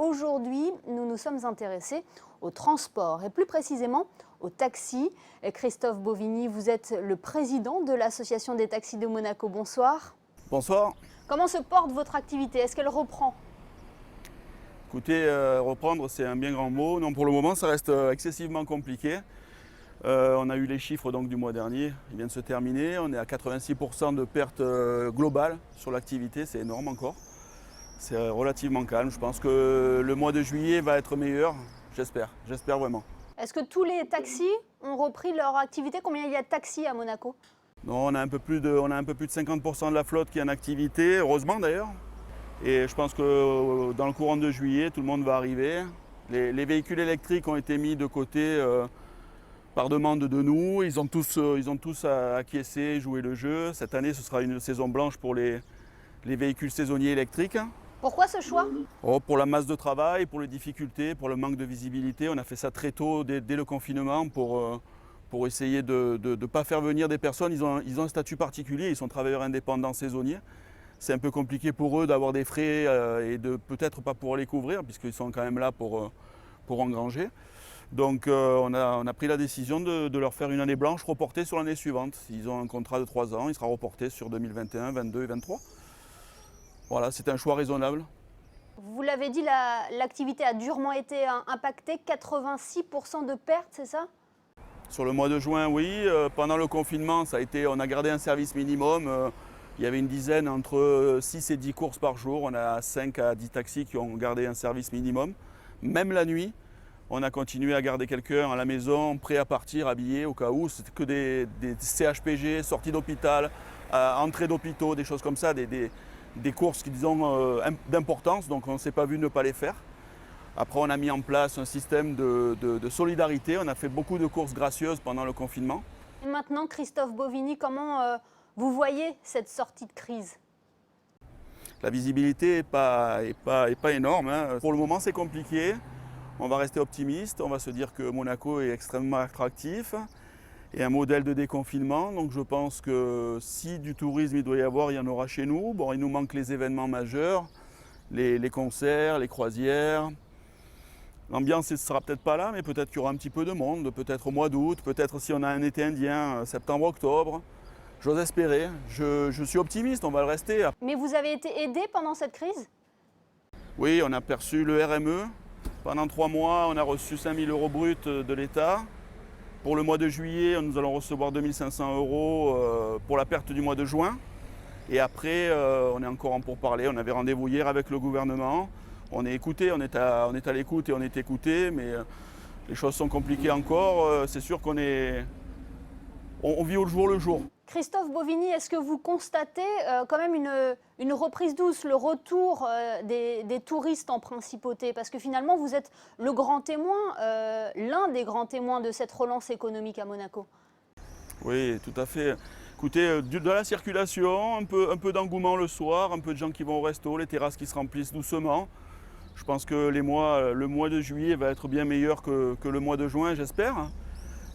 aujourd'hui, nous nous sommes intéressés au transport et plus précisément au taxi. Christophe Bovigny, vous êtes le président de l'Association des taxis de Monaco. Bonsoir. Bonsoir. Comment se porte votre activité? Est-ce qu'elle reprend? Écoutez, reprendre, c'est un bien grand mot. Non, pour le moment, ça reste excessivement compliqué. On a eu les chiffres donc, du mois dernier, ils viennent de se terminer. On est à 86% de pertes globales sur l'activité, c'est énorme encore. C'est relativement calme. Je pense que le mois de juillet va être meilleur, j'espère vraiment. Est-ce que tous les taxis ont repris leur activité? Combien il y a de taxis à Monaco? Non, on a un peu plus de 50% de la flotte qui est en activité, heureusement d'ailleurs. Et je pense que dans le courant de juillet, tout le monde va arriver. Les véhicules électriques ont été mis de côté par demande de nous. Ils ont tous acquiescé, joué le jeu. Cette année, ce sera une saison blanche pour les véhicules saisonniers électriques. Pourquoi ce choix? Pour la masse de travail, pour les difficultés, pour le manque de visibilité. On a fait ça très tôt, dès le confinement, pour essayer de ne pas faire venir des personnes. Ils ont un statut particulier, ils sont travailleurs indépendants saisonniers. C'est un peu compliqué pour eux d'avoir des frais et de peut-être pas pouvoir les couvrir, puisqu'ils sont quand même là pour engranger. Donc on a pris la décision de leur faire une année blanche reportée sur l'année suivante. Ils ont un contrat de 3 ans, il sera reporté sur 2021, 2022 et 2023. Voilà, c'est un choix raisonnable. Vous l'avez dit, l'activité a durement été impactée, 86% de pertes, c'est ça? Sur le mois de juin, oui. Pendant le confinement, on a gardé un service minimum. Il y avait une dizaine, entre 6 et 10 courses par jour. On a 5 à 10 taxis qui ont gardé un service minimum. Même la nuit, on a continué à garder quelqu'un à la maison, prêt à partir, habillé au cas où. C'était que des CHPG, sorties d'hôpital, entrées d'hôpitaux, des choses comme ça, des courses qui disons d'importance, donc on ne s'est pas vu ne pas les faire. Après, on a mis en place un système de solidarité. On a fait beaucoup de courses gracieuses pendant le confinement. Et maintenant, Christophe Bovigny, comment vous voyez cette sortie de crise? La visibilité n'est pas énorme, hein. Pour le moment, c'est compliqué. On va rester optimiste. On va se dire que Monaco est extrêmement attractif et un modèle de déconfinement. Donc je pense que si du tourisme il doit y avoir, il y en aura chez nous. Bon, il nous manque les événements majeurs, les concerts, les croisières. L'ambiance ne sera peut-être pas là, mais peut-être qu'il y aura un petit peu de monde, peut-être au mois d'août, peut-être si on a un été indien, septembre-octobre. J'ose espérer. Je suis optimiste, on va le rester. Mais vous avez été aidé pendant cette crise? Oui, on a perçu le RME. Pendant 3 mois, on a reçu 5 000 € bruts de l'État. Pour le mois de juillet, nous allons recevoir 2 500 € pour la perte du mois de juin. Et après, on est encore en pourparlers. On avait rendez-vous hier avec le gouvernement. On est écouté, on est à l'écoute et on est écouté, mais les choses sont compliquées encore. C'est sûr qu'on vit au jour le jour. Christophe Bovigny, est-ce que vous constatez quand même une reprise douce, le retour des touristes en principauté? Parce que finalement, vous êtes le grand témoin, l'un des grands témoins de cette relance économique à Monaco. Oui, tout à fait. Écoutez, de la circulation, un peu d'engouement le soir, un peu de gens qui vont au resto, les terrasses qui se remplissent doucement. Je pense que le mois de juillet va être bien meilleur que le mois de juin, j'espère.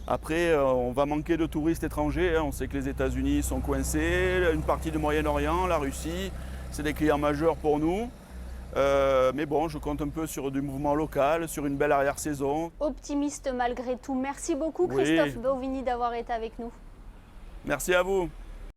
Après, on va manquer de touristes étrangers. On sait que les États-Unis sont coincés, une partie du Moyen-Orient, la Russie, c'est des clients majeurs pour nous. Mais bon, je compte un peu sur du mouvement local, sur une belle arrière-saison. Optimiste malgré tout. Merci beaucoup Christophe Bovigny d'avoir été avec nous. Merci à vous.